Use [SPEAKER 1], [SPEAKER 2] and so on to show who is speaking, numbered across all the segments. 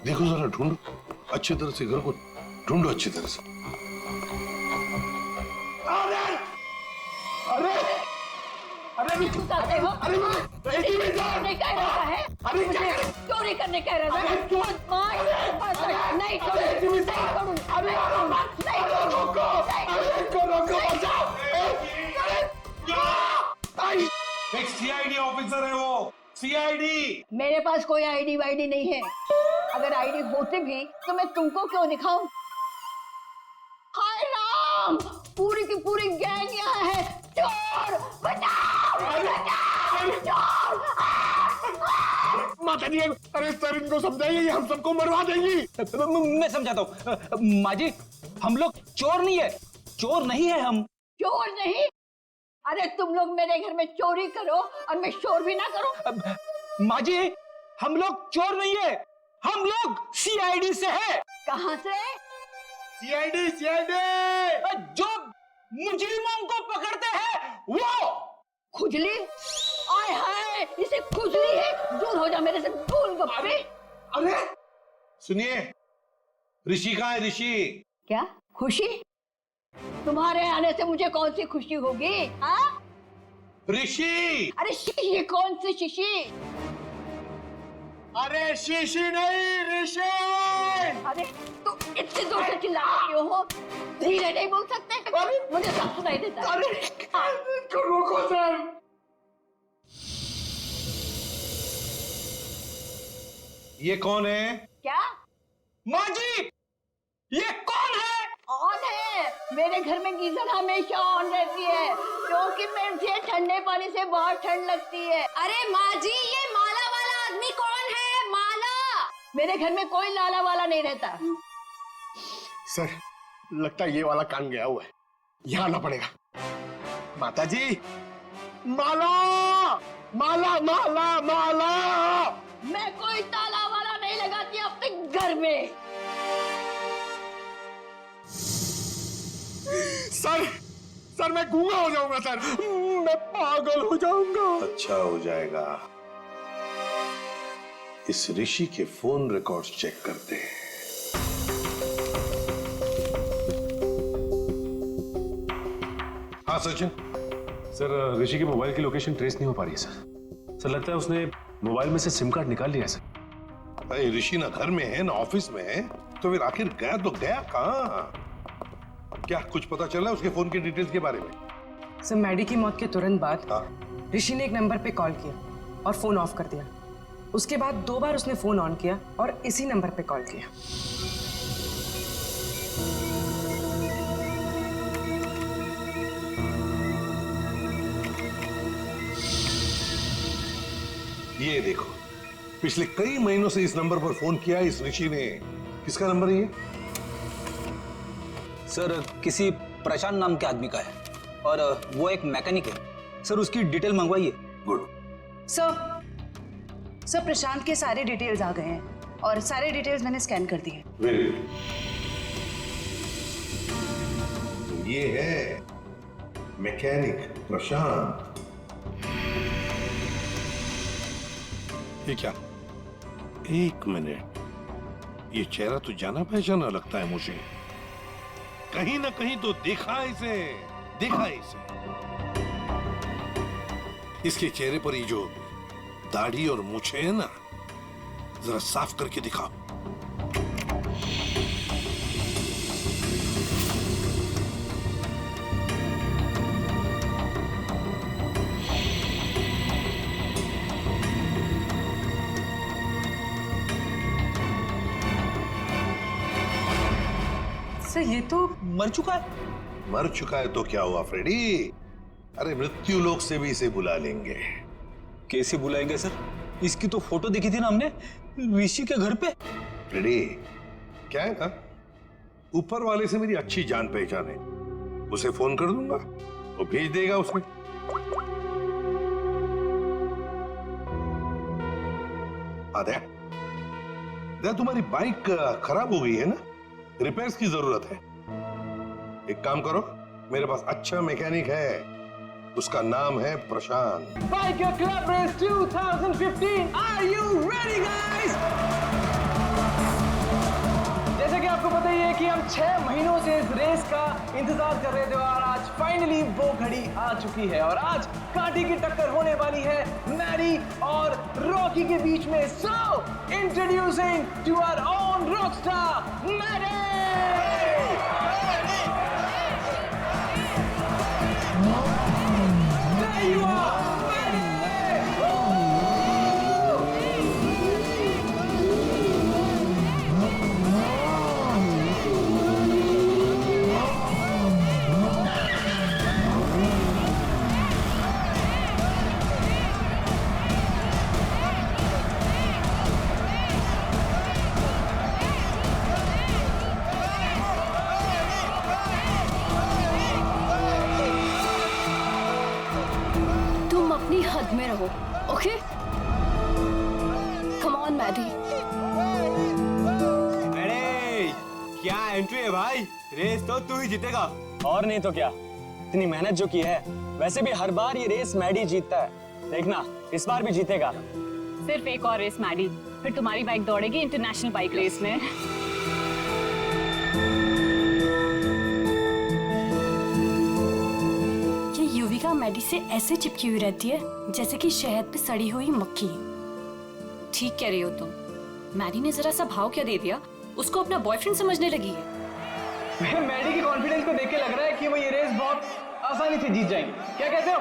[SPEAKER 1] देखो जरा, ढूंढो अच्छी तरह से, घर को ढूंढो अच्छी तरह से।
[SPEAKER 2] अरे अरे अरे
[SPEAKER 3] चाहते हो? नहीं कह रहा है, मुझे चोरी करने कह रहा है। नहीं
[SPEAKER 2] एक सीआईडी ऑफिसर है वो, सीआईडी।
[SPEAKER 3] मेरे पास कोई आईडी वाईडी नहीं है। अगर आईडी होती भी तो मैं तुमको क्यों दिखाऊं? हाय राम, पूरी की पूरी गैंग यहाँ है। चोर बचाओ, बचाओ, चोर।
[SPEAKER 2] माता जी, अरे सर इनको समझाइए, हम सबको मरवा देंगी।
[SPEAKER 4] मैं समझाता हूँ। माँ जी, हम लोग चोर नहीं है, चोर नहीं है हम।
[SPEAKER 3] चोर नहीं? अरे तुम लोग मेरे घर में चोरी करो और मैं शोर भी ना करूं।
[SPEAKER 4] माँ जी, हम लोग चोर नहीं है, हम लोग सीआईडी से है।
[SPEAKER 3] कहाँ से?
[SPEAKER 2] सीआईडी, सीआईडी
[SPEAKER 4] जो मुजरिमों को पकड़ते हैं वो।
[SPEAKER 3] खुजली? आय हाय, इसे खुजली है। दूर हो जा मेरे से, गोलगप्पे।
[SPEAKER 2] अरे
[SPEAKER 1] सुनिए, ऋषि कहाँ है? ऋषि
[SPEAKER 3] क्या खुशी? तुम्हारे आने से मुझे कौन सी खुशी होगी? हाँ?
[SPEAKER 1] ऋषि।
[SPEAKER 3] अरे शीशी कौन सी शीशी?
[SPEAKER 2] अरे शीशी नहीं, ऋषि।
[SPEAKER 3] अरे तू इतनी जोर से चिल्ला रही हो, धीरे नहीं बोल सकते? मुझे सब सुनाई देता है।
[SPEAKER 2] अरे इसको रोको सर।
[SPEAKER 1] ये कौन है?
[SPEAKER 3] क्या?
[SPEAKER 4] माँ जी, ये कौन है?
[SPEAKER 3] ऑन है। मेरे घर में गीजर हमेशा ऑन रहती है, क्योंकि मुझे ठंडे पानी से बहुत ठंड लगती है।
[SPEAKER 5] अरे माँ जी, ये माला वाला आदमी कौन है? माला?
[SPEAKER 3] मेरे घर में कोई लाला वाला नहीं रहता।
[SPEAKER 2] सर लगता है ये वाला कान गया हुआ है, यहाँ आना पड़ेगा। माता जी, माला माला माला माला।
[SPEAKER 3] मैं कोई ताला वाला नहीं लगाती अपने घर में।
[SPEAKER 2] सर मैं गूंगा हो जाऊंगा सर, मैं पागल हो जाऊंगा।
[SPEAKER 1] अच्छा हो जाएगा। इस ऋषि के फोन रिकॉर्ड्स चेक करते हैं। हाँ सचिन।
[SPEAKER 6] सर ऋषि के मोबाइल की लोकेशन ट्रेस नहीं हो पा रही है सर। लगता है उसने मोबाइल में से सिम कार्ड निकाल लिया है सर।
[SPEAKER 1] अरे ऋषि ना घर में है ना ऑफिस में है, तो फिर आखिर गया तो गया कहाँ? क्या कुछ पता चला उसके फोन की डिटेल्स के बारे में?
[SPEAKER 7] सर मैडी की मौत के तुरंत बाद
[SPEAKER 1] हाँ।
[SPEAKER 7] ऋषि ने एक नंबर पे कॉल किया और फोन ऑफ कर दिया। उसके बाद 2 बार उसने फोन ऑन किया और इसी नंबर पे कॉल किया।
[SPEAKER 1] ये देखो, पिछले कई महीनों से इस नंबर पर फोन किया इस ऋषि ने। किसका नंबर है ये?
[SPEAKER 4] सर किसी प्रशांत नाम के आदमी का है और वो एक मैकेनिक है। सर उसकी डिटेल मंगवाइए।
[SPEAKER 1] गुड।
[SPEAKER 7] सर प्रशांत के सारे डिटेल्स आ गए हैं और सारे डिटेल्स मैंने स्कैन कर दिए।
[SPEAKER 1] Very good. ये है मैकेनिक प्रशांत। ये क्या? एक मिनट, ये चेहरा तो जाना पहचाना लगता है मुझे। कहीं ना कहीं तो देखा है इसे, देखा है इसे। इसके चेहरे पर ये जो दाढ़ी और मूछें है ना, जरा साफ करके दिखाओ।
[SPEAKER 7] सर ये तो
[SPEAKER 4] मर चुका है।
[SPEAKER 1] मर चुका है तो क्या हुआ फ्रेडी? अरे मृत्यु लोक से भी इसे बुला लेंगे।
[SPEAKER 4] कैसे बुलाएंगे सर? इसकी तो फोटो देखी थी ना हमने ऋषि के घर पे।
[SPEAKER 1] फ्रेडी, क्या है ना, ऊपर वाले से मेरी अच्छी जान पहचान है। उसे फोन कर दूंगा, वो भेज देगा उसमें। आद्या, तुम्हारी बाइक खराब हो गई है ना, रिपेयर्स की जरूरत है। एक काम करो, मेरे पास अच्छा मैकेनिक है, उसका नाम है Prashant.
[SPEAKER 8] Biker club race 2015, are you ready guys? जैसे कि आपको पता ही है कि हम 6 महीनों से इस रेस का इंतजार कर रहे थे और आज फाइनली वो घड़ी आ चुकी है और आज कांटे की टक्कर होने वाली है मैरी और रॉकी के बीच में। So introducing to our own rockstar Mary. There you are,
[SPEAKER 5] अपनी हद में रहो, ओके? Come on Maddie.
[SPEAKER 8] अरे क्या एंट्री है भाई, रेस तो तू ही जीतेगा। और नहीं तो क्या, इतनी मेहनत जो की है, वैसे भी हर बार ये रेस मैडी जीतता है, देखना इस बार भी जीतेगा।
[SPEAKER 9] सिर्फ एक और रेस मैडी, फिर तुम्हारी बाइक दौड़ेगी इंटरनेशनल बाइक रेस में।
[SPEAKER 5] युविका मैडी से ऐसे चिपकी हुई रहती है जैसे कि शहद पे सड़ी हुई मक्खी। ठीक कह रही हो तुम। मैडी ने जरा सा भाव क्या दे दिया, उसको अपना बॉयफ्रेंड समझने लगी है।
[SPEAKER 8] मैडी की कॉन्फिडेंस को देख के लग रहा है कि वो ये रेस बहुत आसानी से जीत जाएंगे। क्या कहते हो?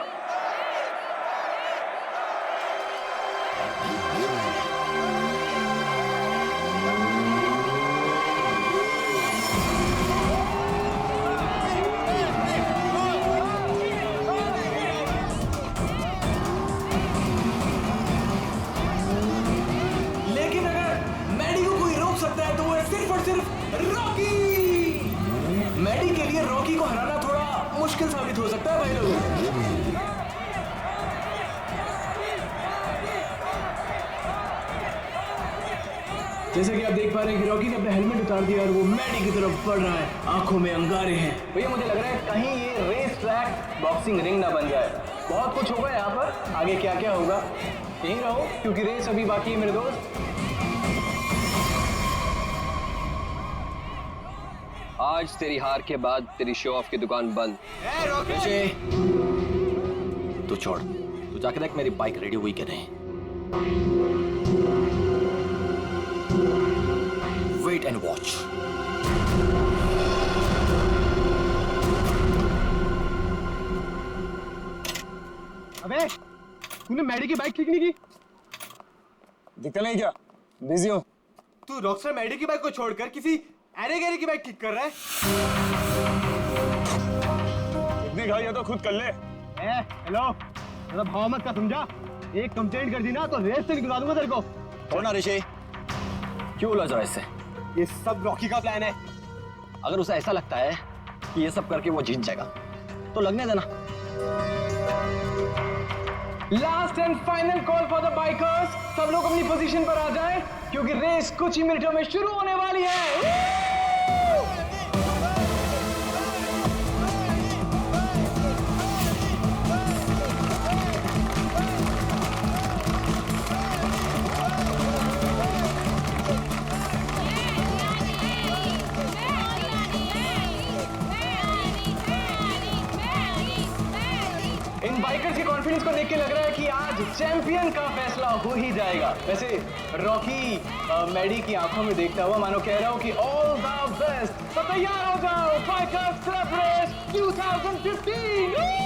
[SPEAKER 8] मैडी के लिए रॉकी को हराना थोड़ा मुश्किल साबित हो सकता है भाई लोग। जैसे कि आप देख पा रहे हैं कि रॉकी ने अपना हेलमेट उतार दिया और वो मैडी की तरफ बढ़ रहा है, आंखों में अंगारे हैं। भैया मुझे लग रहा है कहीं ये रेस ट्रैक बॉक्सिंग रिंग ना बन जाए। बहुत कुछ होगा यहाँ पर, आगे क्या क्या होगा यहीं रहो क्योंकि रेस अभी बाकी है मेरे दोस्त।
[SPEAKER 10] आज तेरी हार के बाद तेरी शो ऑफ की दुकान बंद।
[SPEAKER 11] तू छोड़, तू जाके देख मेरी बाइक रेडी हुई कि नहीं। Wait and watch.
[SPEAKER 8] अबे तूने मैडी की बाइक ठीक नहीं की? दिखता नहीं क्या, बिजी हो? तू रॉकस्टार मैडी की बाइक को छोड़कर किसी अरे गैरी की बाइक ठीक कर रहा है। इतनी घाई है तो खुद कर ले। हेलो, तेरा भाव मत का समझा? एक कंप्लेंट कर दी ना तो रेस से निकलवा दूंगा तेरे को।
[SPEAKER 11] छोड़ना ऋषि, क्यों उलझ रहा है इससे?
[SPEAKER 8] ये सब रॉकी का प्लान है।
[SPEAKER 11] अगर उसे ऐसा लगता है कि ये सब करके वो जीत जाएगा तो लगने देना।
[SPEAKER 8] Last and final call for the bikers. सब लोग अपनी पोजीशन पर आ जाएं क्योंकि रेस कुछ ही मिनटों में शुरू होने वाली है। इन बाइकर्स के कॉन्फिडेंस को देख के लग रहा है कि आज चैंपियन का फैसला हो ही जाएगा। वैसे रॉकी मैडी की आंखों में देखता हुआ मानो कह रहा हूं कि ऑल द बेस्ट। तो तैयार हो जाओ, बाइकर्स क्लब रेस 2015।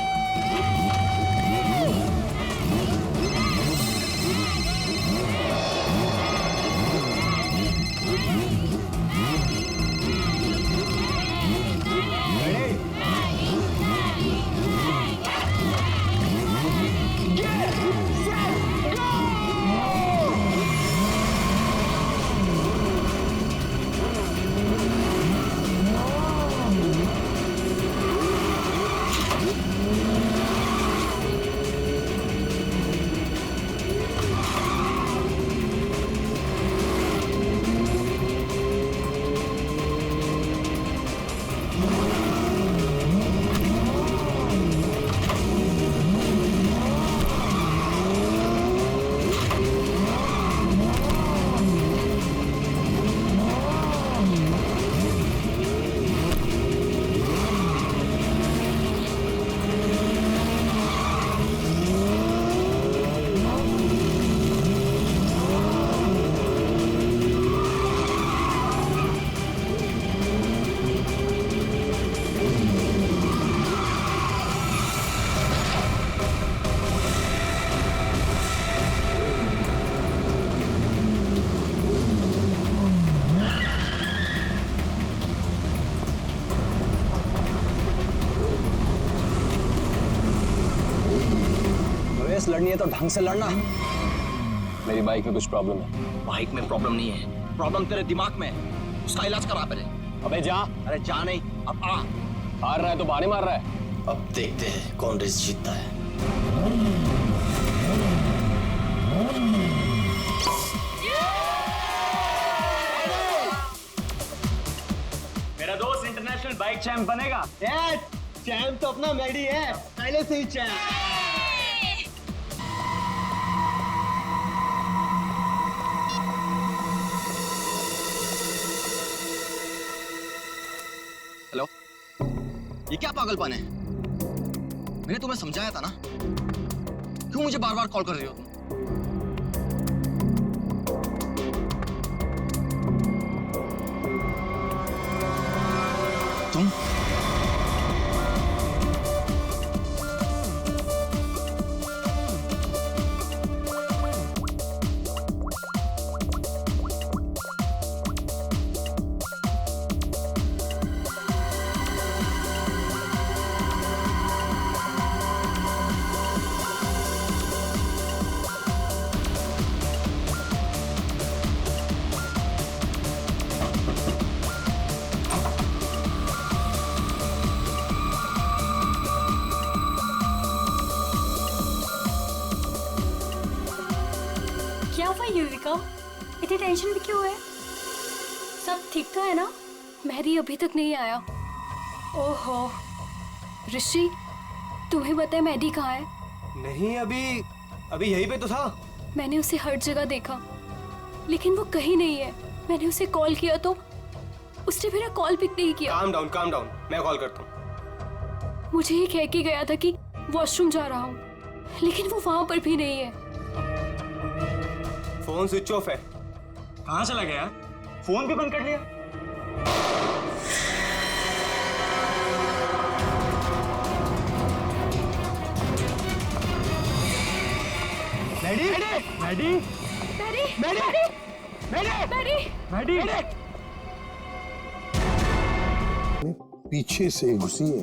[SPEAKER 4] लड़नी है तो ढंग से लड़ना।
[SPEAKER 10] मेरी बाइक में कुछ प्रॉब्लम है।
[SPEAKER 11] बाइक में प्रॉब्लम नहीं है, प्रॉब्लम तेरे दिमाग में है। उसका इलाज करा पहले।
[SPEAKER 10] अबे जा।
[SPEAKER 11] अरे जा नहीं, अब आ।
[SPEAKER 10] हार रहा है तो बहाने मार रहा है।
[SPEAKER 11] अब देखते हैं कौन रेस जीतता है।
[SPEAKER 8] मेरा दोस्त इंटरनेशनल बाइक चैंप बनेगा।
[SPEAKER 11] चैंप तो अपना मैडी है, पहले से ही चैंप। हेलो, ये क्या पागलपन है? मैंने तुम्हें समझाया था ना, क्यों मुझे बार बार कॉल कर रही हो तुम?
[SPEAKER 5] क्या हुआ युविका? इतनी टेंशन भी क्यों है? सब ठीक तो है ना? मेहदी अभी तक नहीं आया। ओहो ऋषि, तुम्हें पता है मेहदी कहाँ है?
[SPEAKER 8] नहीं, अभी यहीं पे तो था।
[SPEAKER 5] मैंने उसे हर जगह देखा, लेकिन वो कहीं नहीं है। मैंने उसे कॉल किया तो उसने मेरा कॉल पिक नहीं किया।
[SPEAKER 8] काम डाउन, मैं कॉल करता हूँ।
[SPEAKER 5] मुझे ये कह के गया था कि वॉशरूम जा रहा हूँ, लेकिन वो वहां पर भी नहीं है।
[SPEAKER 8] फोन स्विच ऑफ है। कहाँ चला गया? फोन भी बंद कर लिया।
[SPEAKER 1] पीछे से घुसी है।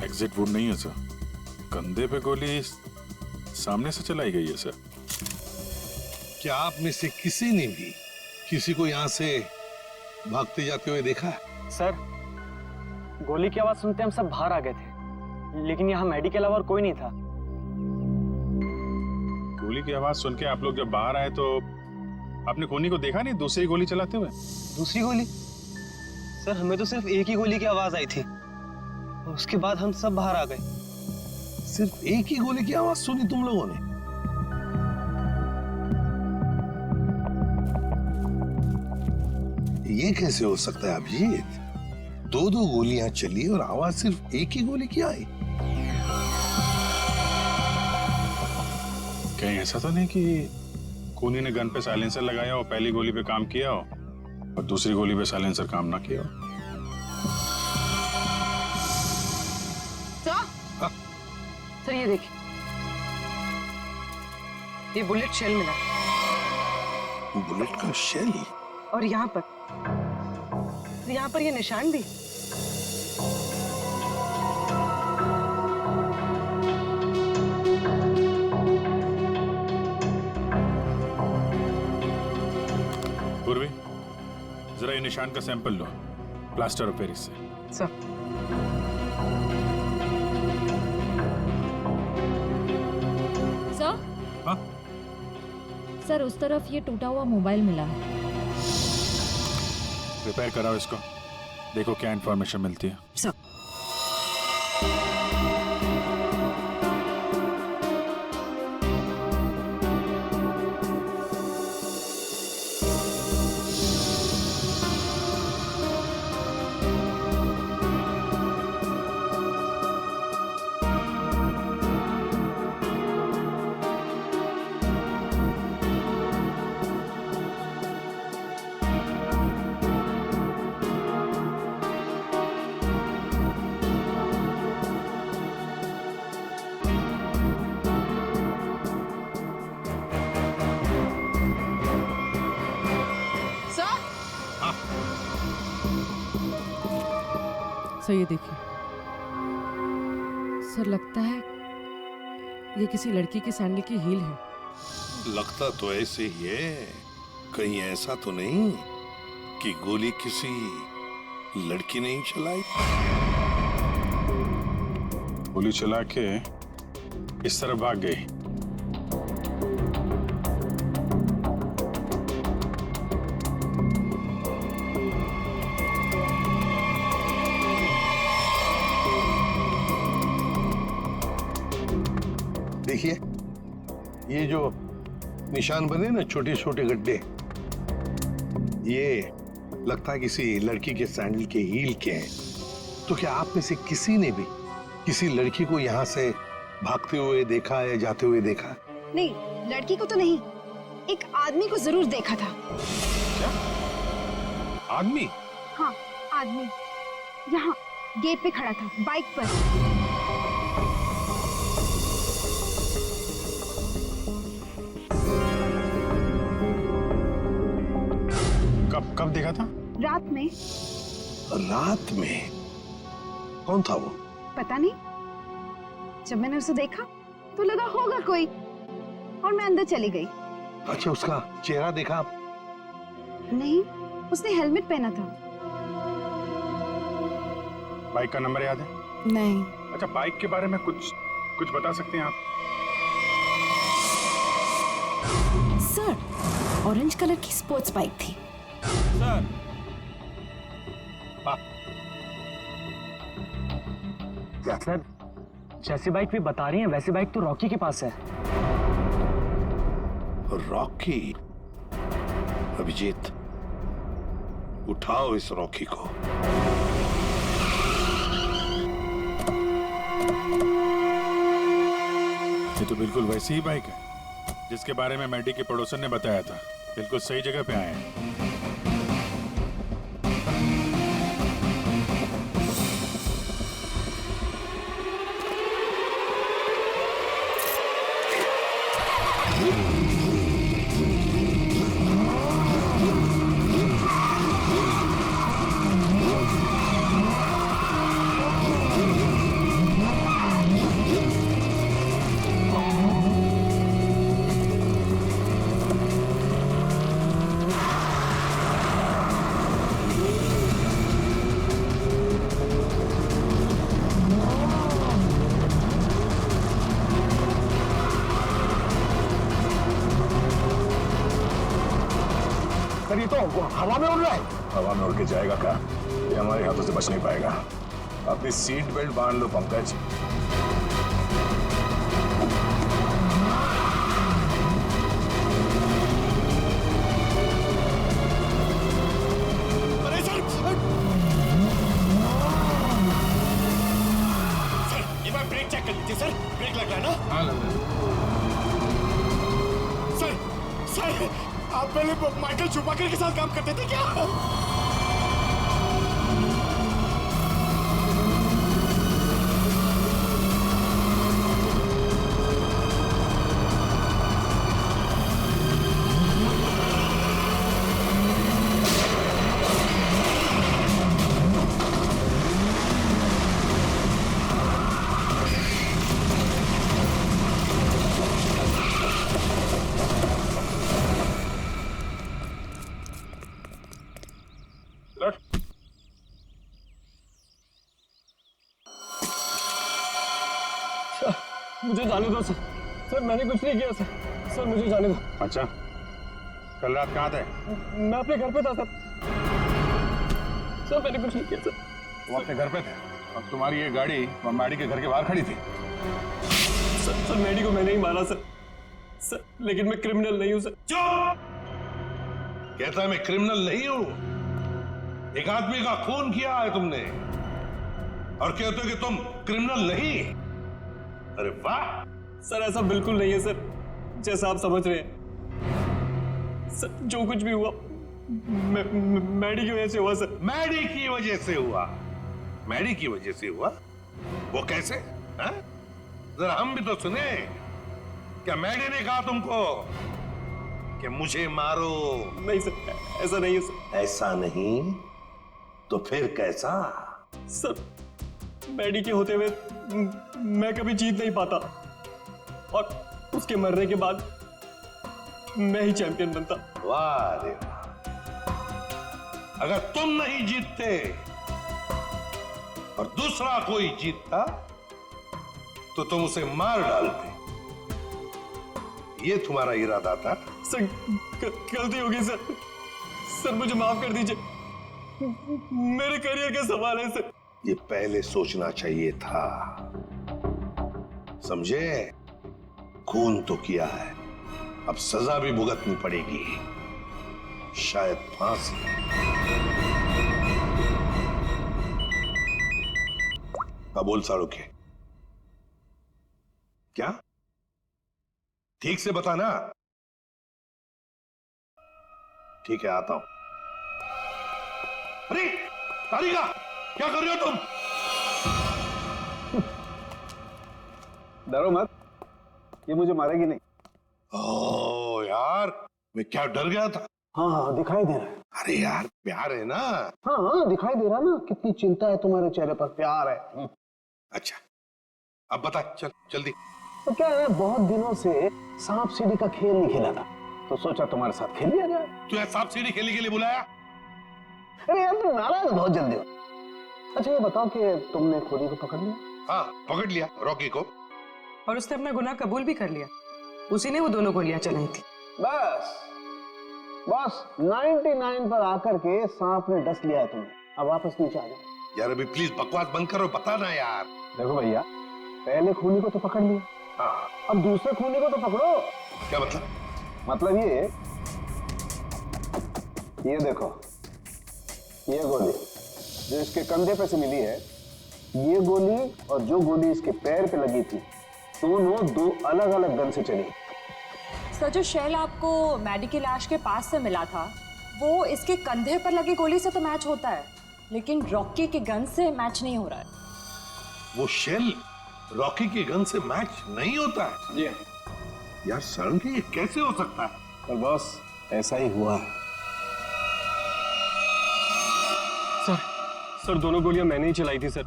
[SPEAKER 12] एग्जिट वुड नहीं है सर, कंधे पे गोली सामने से चलाई गई है सर।
[SPEAKER 1] क्या आप में से किसी ने भी किसी को यहाँ से भागते जाते हुए देखा है?
[SPEAKER 8] सर, गोली की आवाज सुनते हम सब बाहर आ गए थे, लेकिन यहाँ मैडी के अलावा और कोई नहीं था।
[SPEAKER 12] गोली की आवाज सुन के आप लोग जब बाहर आए तो आपने कोनी को देखा नहीं दूसरी गोली चलाते हुए?
[SPEAKER 8] दूसरी गोली? सर, हमें तो सिर्फ एक ही गोली की आवाज आई थी, उसके बाद हम सब बाहर आ गए।
[SPEAKER 1] सिर्फ एक ही गोली की आवाज सुनी तुम लोगों ने? ये कैसे हो सकता है अभिजीत? दो गोलियां चली और आवाज सिर्फ एक ही गोली की आई।
[SPEAKER 12] कहीं ऐसा तो नहीं कि कोनी ने गन पे साइलेंसर लगाया और पहली गोली पे काम किया हो और दूसरी गोली पे साइलेंसर काम ना किया हो?
[SPEAKER 7] सर ये देखिए, ये बुलेट शेल मिला।
[SPEAKER 1] बुलेट का शेल?
[SPEAKER 7] और यहाँ पर ये निशान भी।
[SPEAKER 12] पूर्वी, जरा ये निशान का sample low plaster of Paris से।
[SPEAKER 7] सर,
[SPEAKER 12] हाँ?
[SPEAKER 13] सर, उस तरफ ये टूटा हुआ मोबाइल मिला है।
[SPEAKER 12] रिपेयर कराओ इसको, देखो क्या इंफॉर्मेशन मिलती है।
[SPEAKER 7] सर। सर ये देखिए, सर लगता है ये किसी लड़की के सैंडल की हील है।
[SPEAKER 1] लगता तो ऐसे ही है, कहीं ऐसा तो नहीं कि गोली किसी लड़की ने ही चलाई?
[SPEAKER 12] गोली चला के इस तरफ भाग गई।
[SPEAKER 1] देखिए, ये जो निशान बने ना, छोटे छोटे गड्ढे, ये लगता है किसी लड़की के सैंडल के हील के हैं। तो क्या आप में से किसी ने भी किसी लड़की को यहाँ से भागते हुए देखा है, जाते हुए देखा?
[SPEAKER 14] नहीं, लड़की को तो नहीं, एक आदमी को जरूर देखा था।
[SPEAKER 1] क्या आदमी?
[SPEAKER 14] हाँ, आदमी यहाँ गेट पे खड़ा था, बाइक पर।
[SPEAKER 12] कब देखा था?
[SPEAKER 14] रात में।
[SPEAKER 1] रात में? कौन था वो?
[SPEAKER 14] पता नहीं, जब मैंने उसे देखा तो लगा होगा कोई, और मैं अंदर चली गई।
[SPEAKER 1] अच्छा, उसका चेहरा देखा?
[SPEAKER 14] नहीं, उसने हेलमेट पहना था।
[SPEAKER 12] बाइक का नंबर याद है?
[SPEAKER 14] नहीं।
[SPEAKER 12] अच्छा, बाइक के बारे में कुछ बता सकते हैं आप?
[SPEAKER 5] सर, ऑरेंज कलर की स्पोर्ट्स बाइक थी।
[SPEAKER 12] सर,
[SPEAKER 8] सर, जैसी बाइक भी बता रही हैं वैसी बाइक तो रॉकी के पास है।
[SPEAKER 1] रॉकी? अभिजीत, उठाओ इस रॉकी को।
[SPEAKER 12] ये तो बिल्कुल वैसी ही बाइक है जिसके बारे में मैडी के पड़ोसन ने बताया था। बिल्कुल सही जगह पे आए हैं।
[SPEAKER 2] सर ये तो हवा में उड़ रहा है।
[SPEAKER 12] हवा में उड़ के जाएगा क्या? ये हमारे हाथों से बच नहीं पाएगा। अपनी सीट बेल्ट बांध लो पंकज।
[SPEAKER 2] अरे सर, एक बार ब्रेक चेक कर लीजिए सर। ब्रेक लग रहा है ना?
[SPEAKER 12] हाँ, लग रहा है।
[SPEAKER 2] सर, आप पहले माइकल शूमाकर के साथ काम करते थे क्या?
[SPEAKER 8] मुझे जाने दो सर। सर मैंने कुछ नहीं किया सर। सर मुझे जाने दो।
[SPEAKER 12] अच्छा, कल रात कहाँ थे?
[SPEAKER 8] मैं अपने घर पे था सर। सर मैंने कुछ नहीं किया सर।
[SPEAKER 12] तुम अपने घर पे थे और तुम्हारी ये गाड़ी मैडी के घर के बाहर खड़ी थी।
[SPEAKER 8] सर मैडी को मैंने ही मारा सर। सर लेकिन मैं क्रिमिनल नहीं हूँ सर।
[SPEAKER 1] चुप! कहता है मैं क्रिमिनल नहीं हूं। एक आदमी का खून किया है तुमने और कहते हो कि तुम क्रिमिनल नहीं। अरे वाह!
[SPEAKER 8] सर ऐसा बिल्कुल नहीं है सर, जैसा आप समझ रहे हैं। सर जो कुछ भी हुआ मैडी की वजह से हुआ सर।
[SPEAKER 1] मैडी की वजह से हुआ? मैडी की वजह से हुआ? वो कैसे? हा? जरा हम भी तो सुने। क्या मैडी ने कहा तुमको कि मुझे मारो?
[SPEAKER 8] नहीं सर, ऐसा नहीं है सर।
[SPEAKER 1] ऐसा नहीं तो फिर कैसा?
[SPEAKER 15] सर मैडी के होते हुए मैं कभी जीत नहीं पाता और उसके मरने के बाद मैं ही चैंपियन बनता।
[SPEAKER 1] वाह रे वाह। अगर तुम नहीं जीतते और दूसरा कोई जीतता तो तुम उसे मार डालते। ये तुम्हारा इरादा था?
[SPEAKER 15] सर गलती होगी सर। सर मुझे माफ कर दीजिए, मेरे करियर का सवाल है सर।
[SPEAKER 1] ये पहले सोचना चाहिए था, समझे? खून तो किया है, अब सजा भी भुगतनी पड़ेगी, शायद फांसी। बोल साड़ू के क्या? ठीक से बताना। ठीक है, आता हूं। अरे तारिका, क्या कर रहे हो तुम?
[SPEAKER 6] डरो मत, ये मुझे मारेगी नहीं।
[SPEAKER 1] ओ यार, मैं क्या डर गया था।
[SPEAKER 2] हाँ हाँ दिखाई दे रहा है।
[SPEAKER 1] अरे यार, प्यार है ना।
[SPEAKER 2] हाँ हाँ दिखाई दे रहा ना, कितनी चिंता है तुम्हारे चेहरे पर, प्यार है।
[SPEAKER 1] अच्छा, अब बता, चल जल्दी।
[SPEAKER 2] तो क्या है, बहुत दिनों से सांप सीढ़ी का खेल नहीं खेला था, तो सोचा तुम्हारे साथ खेल लिया जाए।
[SPEAKER 1] तू सांप सीढ़ी खेलने के लिए बुलाया?
[SPEAKER 2] अरे यार तुम नाराज बहुत जल्दी हो। अच्छा ये बताओ कि तुमने खोली को पकड़ लिया?
[SPEAKER 1] हाँ पकड़ लिया, रॉकी को।
[SPEAKER 7] और उसने अपना गुनाह कबूल भी कर लिया, उसी ने वो दोनों गोलियां चलाई थी।
[SPEAKER 2] बस 99 पर आकर के सांप ने डस लिया है तुम्हें, अब वापस नीचे आ जाओ।
[SPEAKER 1] यार अभी प्लीज बकवास बंद करो, बता ना यार।
[SPEAKER 2] देखो भैया, पहले खूनी को तो पकड़ लिया,
[SPEAKER 1] हाँ
[SPEAKER 2] अब दूसरे खूनी को तो पकड़ो।
[SPEAKER 1] क्या मतलब?
[SPEAKER 2] मतलब ये देखो, ये गोली जो इसके कंधे पे से मिली है, ये गोली और जो गोली इसके पैर पे लगी थी, दोनों दो अलग अलग गन से चली।
[SPEAKER 5] सर जो शेल आपको मैडी की लाश के पास से मिला था, वो इसके कंधे पर लगी गोली से तो मैच होता है, लेकिन रॉकी की गन से मैच नहीं हो रहा है।
[SPEAKER 1] वो शेल रॉकी की गन से मैच नहीं होता है?
[SPEAKER 15] जी
[SPEAKER 1] यार सड़न के ये कैसे हो सकता है?
[SPEAKER 2] पर बॉस ऐसा ही हुआ है।
[SPEAKER 15] सर दोनों गोलियां मैंने ही चलाई थी सर।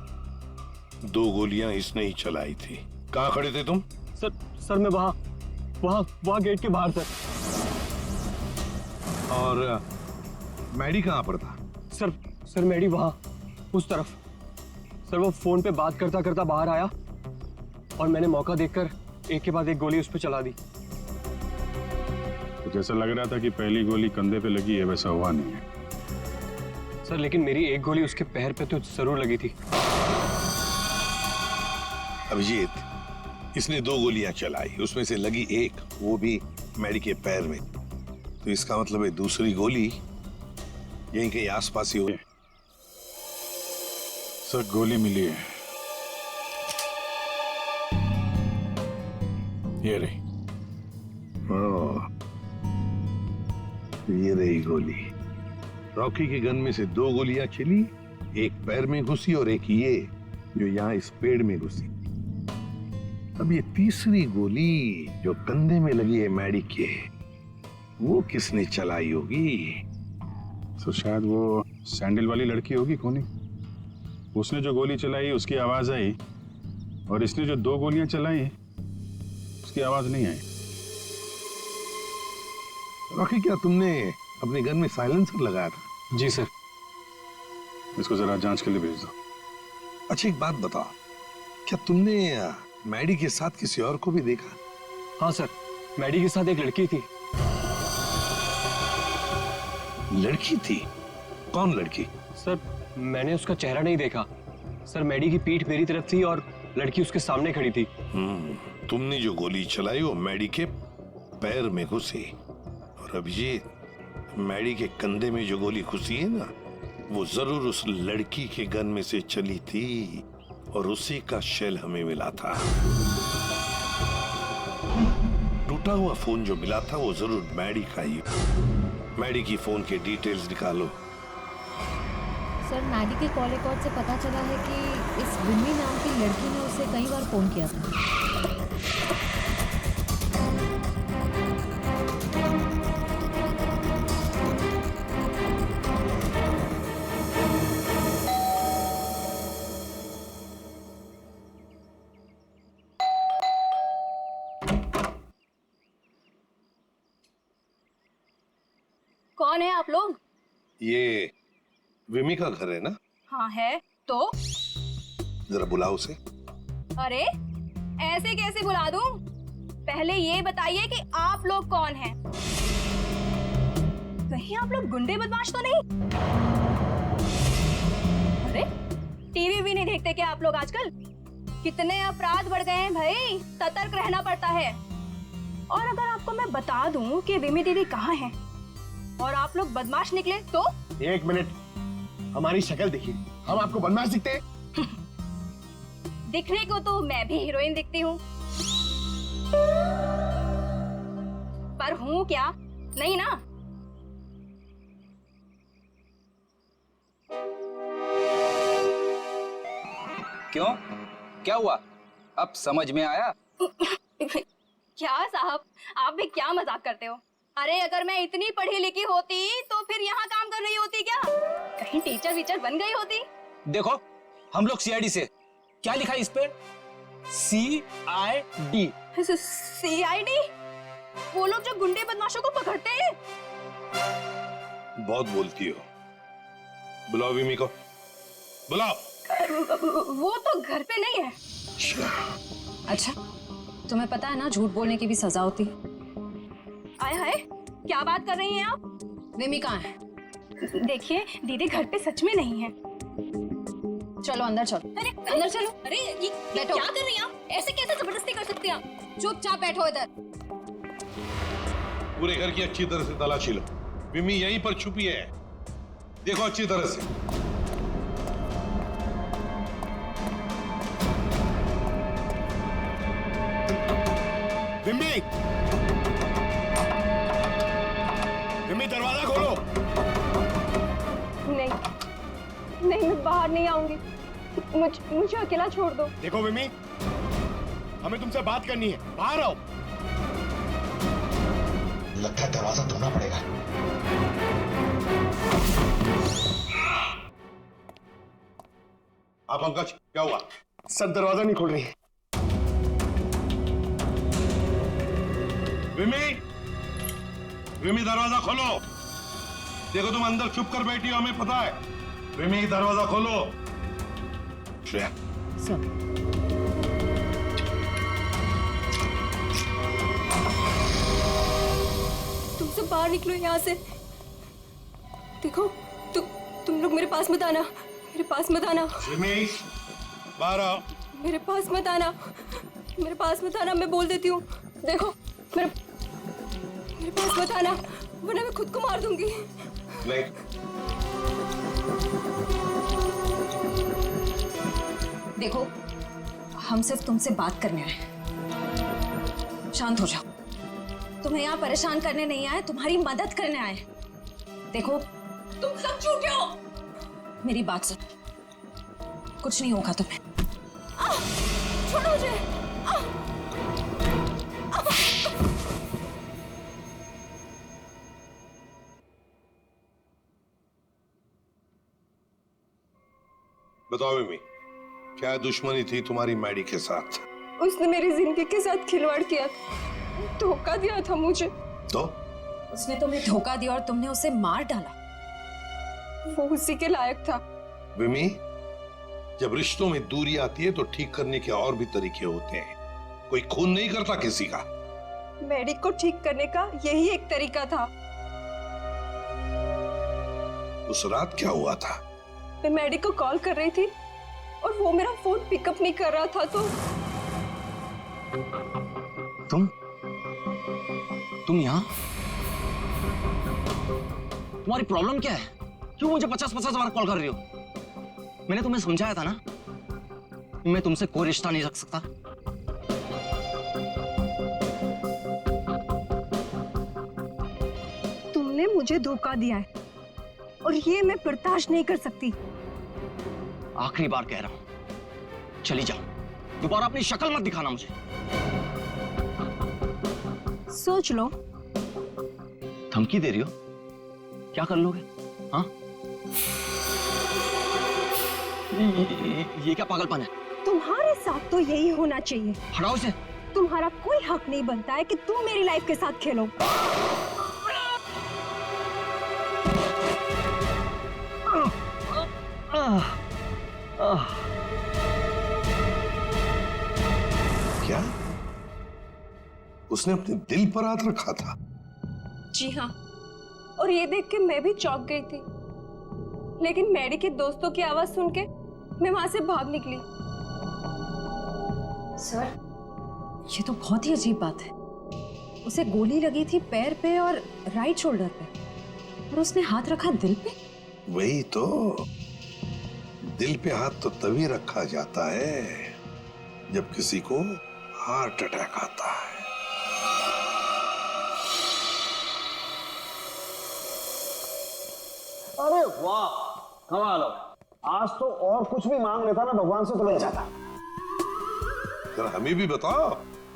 [SPEAKER 1] 2 गोलियां इसने ही चलाई थी। कहां खड़े थे तुम?
[SPEAKER 15] सर मैं वहां गेट के बाहर सर।
[SPEAKER 1] और मैडी कहां पर था?
[SPEAKER 15] सर मैडी वहां उस तरफ। सर वो फोन पे बात करता करता बाहर आया और मैंने मौका देखकर एक के बाद एक गोली उस पर चला दी।
[SPEAKER 12] तो जैसा लग रहा था कि पहली गोली कंधे पे लगी है, वैसा हुआ नहीं है
[SPEAKER 15] सर, लेकिन मेरी एक गोली उसके पैर पे तो जरूर लगी थी।
[SPEAKER 1] अभिजीत, इसने 2 गोलियां चलाई, उसमें से लगी एक, वो भी मैडी के पैर में, तो इसका मतलब है दूसरी गोली यहीं कहीं आसपास ही हुई।
[SPEAKER 12] सर गोली मिली है, ये रही।
[SPEAKER 1] ये रही गोली। रॉकी की गन में से 2 गोलियां चली, एक पैर में घुसी और एक ये जो यहाँ इस पेड़ में घुसी। अब ये तीसरी गोली जो कंधे में लगी है मैडी के, वो किसने चलाई होगी?
[SPEAKER 12] तो शायद वो सैंडल वाली लड़की होगी खूनी। उसने जो गोली चलाई उसकी आवाज आई, और इसने जो 2 गोलियां चलाई उसकी आवाज नहीं आई।
[SPEAKER 1] रॉकी, क्या तुमने अपने गन में साइलेंसर लगाया था?
[SPEAKER 15] जी सर।
[SPEAKER 12] इसको जरा जांच के लिए भेज दो।
[SPEAKER 1] अच्छा एक बात बताओ, क्या तुमने मैडी के साथ किसी और को भी देखा?
[SPEAKER 15] हाँ सर, मैडी के साथ एक लड़की थी।
[SPEAKER 1] लड़की थी? कौन लड़की?
[SPEAKER 15] सर मैंने उसका चेहरा नहीं देखा सर, मैडी की पीठ मेरी तरफ थी और लड़की उसके सामने खड़ी थी।
[SPEAKER 1] तुमने जो गोली चलाई वो मैडी के पैर में घुसी, और अभिजीत, मैडी के कंधे में जो गोली घुसी है ना, वो जरूर उस लड़की के गन में से चली थी, और उसी का शेल हमें मिला था। टूटा हुआ फोन जो मिला था वो जरूर मैडी का ही। मैडी की फोन के डिटेल्स निकालो।
[SPEAKER 13] सर मैडी के कॉल रिकॉर्ड से पता चला है कि इस विन्नी नाम की लड़की ने उसे कई बार फोन किया था।
[SPEAKER 5] कौन है आप लोग?
[SPEAKER 1] ये विमी का घर है ना?
[SPEAKER 5] हाँ है। तो
[SPEAKER 1] जरा बुलाओ उसे।
[SPEAKER 5] अरे ऐसे कैसे बुला दूं? पहले ये बताइए कि आप लोग कौन हैं? कहीं आप लोग गुंडे बदमाश तो नहीं? अरे टीवी भी नहीं देखते क्या आप लोग आजकल? कितने अपराध बढ़ गए हैं भाई, सतर्क रहना पड़ता है। और अगर आपको मैं बता दूं कि विमी दीदी कहाँ हैं और आप लोग बदमाश निकले तो?
[SPEAKER 2] एक मिनट, हमारी शक्ल देखिए, हम आपको बदमाश दिखते हैं?
[SPEAKER 5] दिखने को तो मैं भी हीरोइन दिखती हूँ, पर हूँ क्या? नहीं ना।
[SPEAKER 4] क्यों, क्या हुआ? अब समझ में आया?
[SPEAKER 5] क्या साहब, आप भी क्या मजाक करते हो? अरे अगर मैं इतनी पढ़ी लिखी होती तो फिर यहाँ काम कर रही होती क्या? कहीं टीचर वीचर बन गई होती?
[SPEAKER 4] देखो, हम लोग सीआईडी से। क्या लिखा है इस पे? CID।
[SPEAKER 5] CID? वो लोग जो गुंडे बदमाशों को पकड़ते हैं?
[SPEAKER 1] बहुत बोलती हो। बुलाओ विमी को, बुलाओ।
[SPEAKER 5] वो तो घर पे नहीं है।
[SPEAKER 13] अच्छा, तुम्हें पता है ना झूठ बोलने की भी सजा होती है।
[SPEAKER 5] आए हाय, क्या बात कर रही हैं आप?
[SPEAKER 13] विमी कहाँ है?
[SPEAKER 5] देखिए दीदी घर पे सच में नहीं है।
[SPEAKER 13] चलो अंदर चलो।
[SPEAKER 5] अरे
[SPEAKER 13] अंदर चलो।
[SPEAKER 5] अरे ये
[SPEAKER 13] बैठो।
[SPEAKER 5] क्या कर रही हैं आप? ऐसे कैसे जबरदस्ती कर सकती हैं आप?
[SPEAKER 13] चुपचाप बैठो इधर।
[SPEAKER 1] पूरे घर की अच्छी तरह से तलाशी लो। विमी यहीं पर छुपी है, देखो अच्छी तरह से।
[SPEAKER 2] विमी, विमी दरवाजा खोलो।
[SPEAKER 5] नहीं नहीं, मैं बाहर नहीं आऊंगी। मुझे अकेला छोड़ दो।
[SPEAKER 2] देखो विमी, हमें तुमसे बात करनी है, बाहर आओ। लगता है दरवाजा तोड़ना पड़ेगा।
[SPEAKER 1] आप पंकज, क्या हुआ?
[SPEAKER 2] सर दरवाजा नहीं खोल रही है।
[SPEAKER 1] विमी, विमी दरवाजा खोलो। देखो तुम अंदर छुप कर बैठी हो, हमें पता है। विमी दरवाजा खोलो। श्रेया।
[SPEAKER 13] सर।
[SPEAKER 5] तुम सब बाहर निकलो यहाँ से। देखो तुम लोग मेरे पास मत आना, मेरे पास मत आना।
[SPEAKER 1] विमी, बाहर आओ।
[SPEAKER 5] मेरे पास मत आना, मेरे पास मत आना, मैं बोल देती हूँ। देखो मेरे पास मत आना, वरना मैं खुद को मार दूंगी।
[SPEAKER 1] नहीं।
[SPEAKER 13] देखो, हम सिर्फ तुमसे बात करने आए। शांत हो जाओ। तुम्हें यहाँ परेशान करने नहीं आए, तुम्हारी मदद करने आए। देखो, तुम सब झूठे हो। मेरी बात सुन, कुछ नहीं होगा तुम्हें।
[SPEAKER 5] छोड़ो मुझे।
[SPEAKER 1] बताओ विमी, क्या दुश्मनी थी तुम्हारी मैडी के साथ?
[SPEAKER 5] उसने मेरी जिंदगी के साथ खिलवाड़ किया था, धोखा दिया था मुझे।
[SPEAKER 1] तो
[SPEAKER 13] उसने तुम्हें धोखा दिया और तुमने उसे मार डाला।
[SPEAKER 5] वो उसी के लायक था।
[SPEAKER 1] विमी, जब रिश्तों में दूरी आती है तो ठीक करने के और भी तरीके होते हैं। कोई खून नहीं करता किसी का।
[SPEAKER 5] मैडी को ठीक करने का यही एक तरीका था।
[SPEAKER 1] उस रात क्या हुआ था?
[SPEAKER 5] मैं मैडी को कॉल कर रही थी और वो मेरा फोन पिकअप नहीं कर रहा था, तो
[SPEAKER 11] तुम यहाँ? तुम्हारी प्रॉब्लम क्या है? क्यों मुझे 50-50 बार कॉल कर रही हो? मैंने तुम्हें समझाया था ना, मैं तुमसे कोई रिश्ता नहीं रख सकता।
[SPEAKER 5] तुमने मुझे धोखा दिया है और ये मैं बर्दाश्त नहीं कर सकती।
[SPEAKER 11] आखिरी बार कह रहा हूं, चली जाओ। दोबारा अपनी शक्ल मत दिखाना मुझे।
[SPEAKER 5] सोच लो।
[SPEAKER 11] धमकी दे रही हो? क्या कर लोगे? हाँ? ये क्या पागलपन है?
[SPEAKER 5] तुम्हारे साथ तो यही होना चाहिए।
[SPEAKER 11] हटाओ इसे।
[SPEAKER 5] तुम्हारा कोई हक नहीं बनता है कि तुम मेरी लाइफ के साथ खेलो।
[SPEAKER 1] क्या उसने अपने दिल पर हाथ रखा था?
[SPEAKER 13] जी हाँ, और ये देख के मैं भी चौंक गई थी, लेकिन मैडी के दोस्तों की आवाज सुन के मैं वहां से भाग निकली। सर, ये तो बहुत ही अजीब बात है। उसे गोली लगी थी पैर पे और राइट शोल्डर पे, और उसने हाथ रखा दिल पे।
[SPEAKER 1] वही तो, दिल पे हाथ तो तभी रखा जाता है जब किसी को हार्ट अटैक आता है।
[SPEAKER 15] अरे वाह, कमाल हो। आज तो और कुछ भी मांग लेता ना भगवान से तो मिल जाता।
[SPEAKER 1] जरा हमें भी बताओ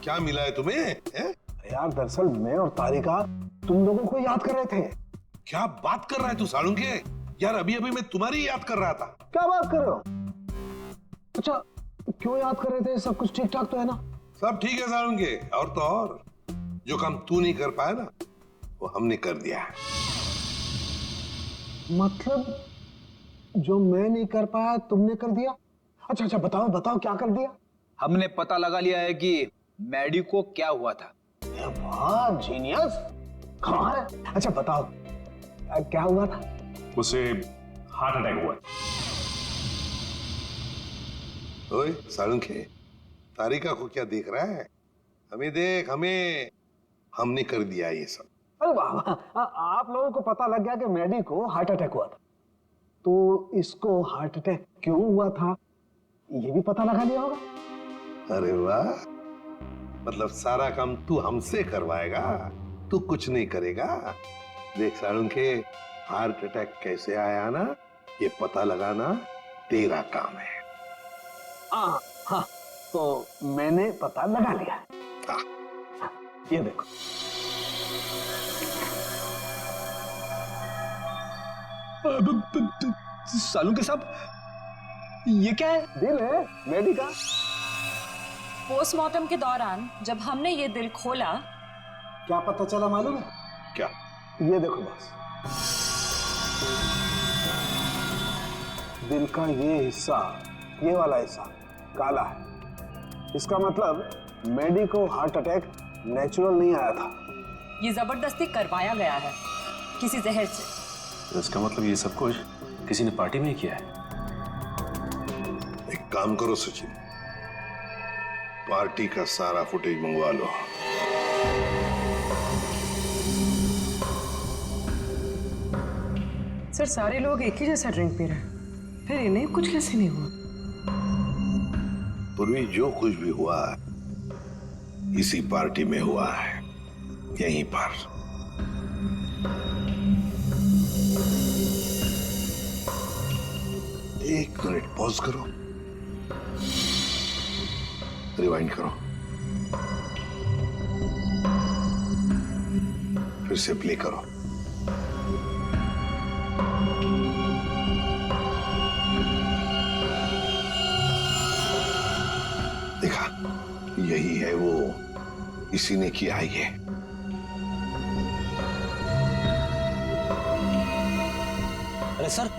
[SPEAKER 1] क्या मिला है तुम्हें? है?
[SPEAKER 15] यार दरअसल मैं और तारिका तुम लोगों को याद कर रहे थे।
[SPEAKER 1] क्या बात कर रहा है तू सालुंके? यार अभी अभी मैं तुम्हारी याद कर रहा था।
[SPEAKER 15] क्या बात कर रहे हो? अच्छा, क्यों याद कर रहे थे? सब कुछ ठीक ठाक तो है ना?
[SPEAKER 1] सब ठीक है सालुंके, और तो और जो काम तू नहीं कर पाया ना वो हमने कर दिया है।
[SPEAKER 15] मतलब जो मैं नहीं कर पाया तुमने कर दिया? अच्छा अच्छा, बताओ बताओ क्या कर दिया?
[SPEAKER 4] हमने पता लगा लिया है कि मैडी को क्या हुआ था।
[SPEAKER 15] वाह जीनियस, कमाल है। अच्छा बताओ क्या हुआ था?
[SPEAKER 6] उसे हार्ट अटैक हुआ।
[SPEAKER 1] ओए सालुंके, तारिका को क्या देख रहा है? हमें देख, हमें, हमने कर दिया ये सब।
[SPEAKER 15] अरे वाह वाह, आप लोगों को पता लग गया कि मैडी को हार्ट अटैक हुआ था, तो इसको हार्ट अटैक क्यों हुआ था ये भी पता लगा लिया होगा।
[SPEAKER 1] अरे वाह, मतलब सारा काम तू हमसे करवाएगा, तू कुछ नहीं करेगा। देख सालुंके, हार्ट अटैक कैसे आया ना ये पता लगाना तेरा काम है।
[SPEAKER 15] हाँ, तो मैंने पता लगा लिया। ये देखो।
[SPEAKER 4] सालुंके साहब, ये क्या है?
[SPEAKER 15] दिल है मैडी का।
[SPEAKER 5] पोस्टमार्टम के दौरान जब हमने ये दिल खोला,
[SPEAKER 15] क्या पता चला मालूम है?
[SPEAKER 1] क्या?
[SPEAKER 15] ये देखो बस, दिल का ये हिस्सा, ये वाला हिस्सा काला है। इसका मतलब मैडी को हार्ट अटैक नेचुरल नहीं आया था,
[SPEAKER 5] ये जबरदस्ती करवाया गया है किसी जहर से।
[SPEAKER 6] तो इसका मतलब ये सब कुछ किसी ने पार्टी में ही किया है।
[SPEAKER 1] एक काम करो सचिन, पार्टी का सारा फुटेज मंगवा लो।
[SPEAKER 7] सर, सारे लोग एक ही जैसा ड्रिंक पी रहे हैं, फिर इन्हें कुछ कैसे नहीं हुआ?
[SPEAKER 1] पूर्वी, जो कुछ भी हुआ इसी पार्टी में हुआ है, यहीं पर। एक मिनट पॉज करो, रिवाइंड करो, फिर से प्ले करो। देखा, यही है वो, इसी ने किया है ये।
[SPEAKER 4] अरे सर,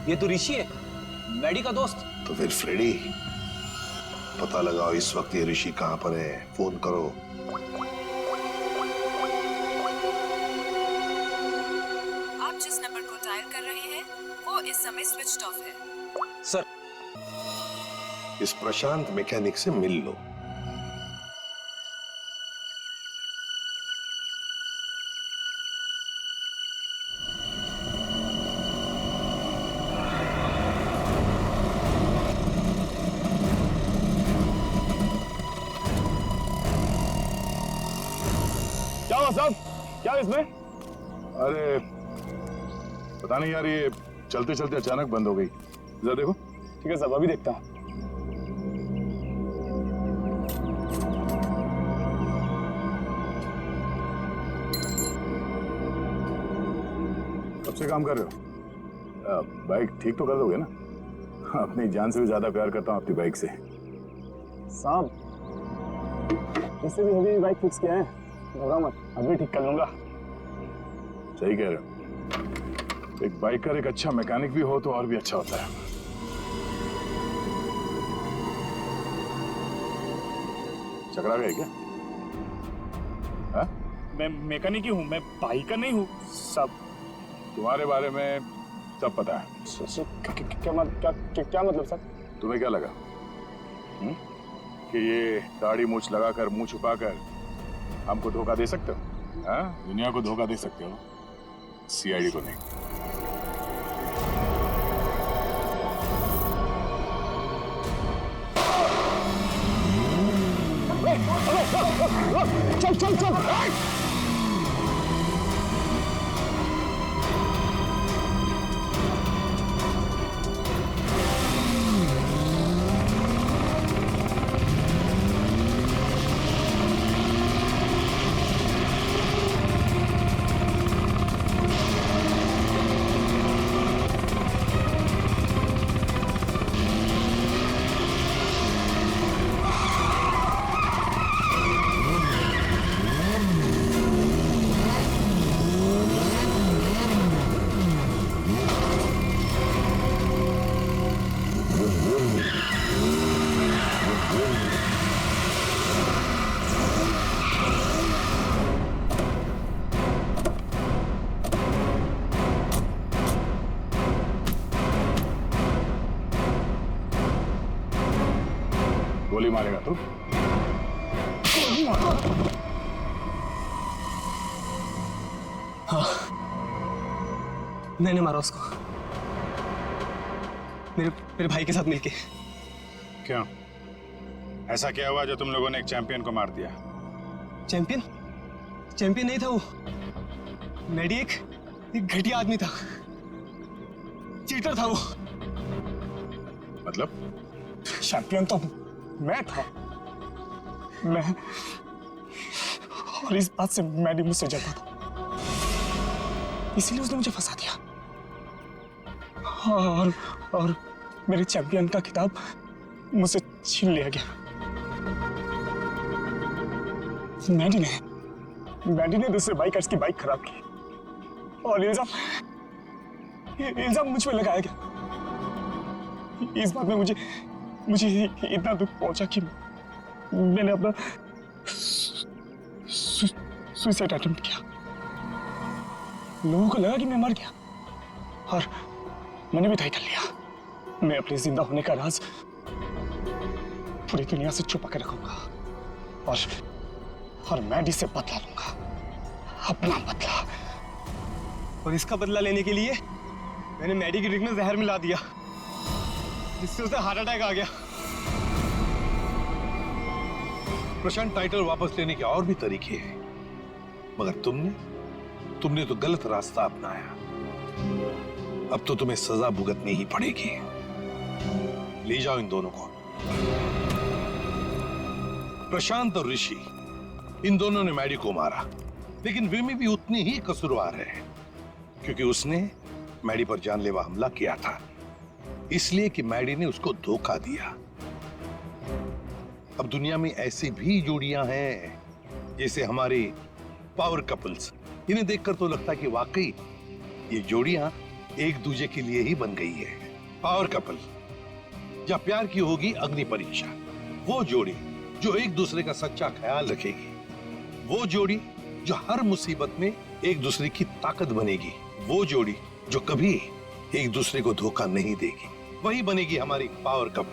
[SPEAKER 4] ये तो ऋषि है, मैडी का दोस्त।
[SPEAKER 1] तो फिर फ्रेडी, पता लगाओ इस वक्त ये ऋषि कहां पर है, फोन करो।
[SPEAKER 5] आप जिस नंबर को डायल कर रहे हैं वो इस समय स्विच्ड ऑफ है।
[SPEAKER 4] सर,
[SPEAKER 1] इस प्रशांत मैकेनिक से मिल लो।
[SPEAKER 12] क्या हुआ साहब? क्या इसमें? अरे पता नहीं यार, ये चलते चलते अचानक बंद हो गई। जरा देखो।
[SPEAKER 15] ठीक है साहब, अभी देखता हूं।
[SPEAKER 12] कब से काम कर रहे हो? बाइक ठीक तो कर दोगे ना? अपनी जान से भी ज्यादा प्यार करता हूँ आपकी बाइक से।
[SPEAKER 15] साहब, इससे भी हेवी बाइक फिक्स किया है, होगा मत, अभी ठीक कर लूंगा।
[SPEAKER 12] सही कह रहे हो। एक बाइकर एक अच्छा मैकेनिक भी हो तो और भी अच्छा होता है। चकरा गए क्या? हाँ?
[SPEAKER 16] मैं मैकेनिक ही हूँ, मैं बाइकर नहीं हूँ। सब
[SPEAKER 12] तुम्हारे बारे में सब पता है।
[SPEAKER 15] क्या मतलब सर?
[SPEAKER 12] तुम्हें क्या लगा कि ये दाढ़ी मूछ लगाकर मुंह छुपाकर हमको धोखा दे सकते हो? हाँ? दुनिया को धोखा दे सकते हो, सीआईडी को नहीं।
[SPEAKER 15] चल चल चल।
[SPEAKER 12] गोली मारेगा तू?
[SPEAKER 8] हाँ, मैंने मारा उसको, मेरे भाई के साथ मिलके।
[SPEAKER 12] क्यों? ऐसा क्या हुआ जो तुम लोगों ने एक चैंपियन को मार दिया?
[SPEAKER 8] चैंपियन? चैंपियन नहीं था वो, मैडी एक घटिया आदमी था, चीटर था वो।
[SPEAKER 12] मतलब?
[SPEAKER 15] चैंपियन तो मैं था, मैं, और इस बात से मैडी मुझसे जलता था, इसीलिए उसने मुझे फंसा दिया। और मेरे चैंपियन का खिताब मुझसे छीन लिया गया। मैडी ने दूसरे बाइकर्स की बाइक खराब की और इल्जाम मुझ पे लगाया गया। इस बात में मुझे इतना दुख पहुंचा कि मैंने अपना सुसाइड अटेम्प्ट किया। लोगों को लगा कि मैं मर गया और मैंने भी तय कर लिया, मैं अपने जिंदा होने का राज पूरी दुनिया से छुपा के रखूंगा और मैडी से बदला लूंगा, अपना बदला।
[SPEAKER 8] और इसका बदला लेने के लिए मैंने मैडी की ड्रिंक में जहर मिला दिया, जिससे उसे हार्ट अटैक आ गया।
[SPEAKER 1] प्रशांत, टाइटल वापस लेने के और भी तरीके हैं, मगर तुमने तो गलत रास्ता अपनाया। अब तो तुम्हें सजा भुगतनी ही पड़ेगी। ले जाओ इन दोनों को। प्रशांत और ऋषि, इन दोनों ने मैडी को मारा, लेकिन विमी भी उतनी ही कसूरवार है, क्योंकि उसने मैडी पर जानलेवा हमला किया था, इसलिए कि मैडी ने उसको धोखा दिया। अब दुनिया में ऐसी भी जोड़ियां हैं, जैसे हमारे पावर कपल्स। इन्हें देखकर तो लगता है कि वाकई ये जोड़ियां एक दूसरे के लिए ही बन गई है। पावर कपल, जहां प्यार की होगी अग्नि परीक्षा, वो जोड़ी जो एक दूसरे का सच्चा ख्याल रखेगी, वो जोड़ी जो हर मुसीबत में एक दूसरे की ताकत बनेगी, वो जोड़ी जो कभी एक दूसरे को धोखा नहीं देगी, वही बनेगी हमारी पावर कपल।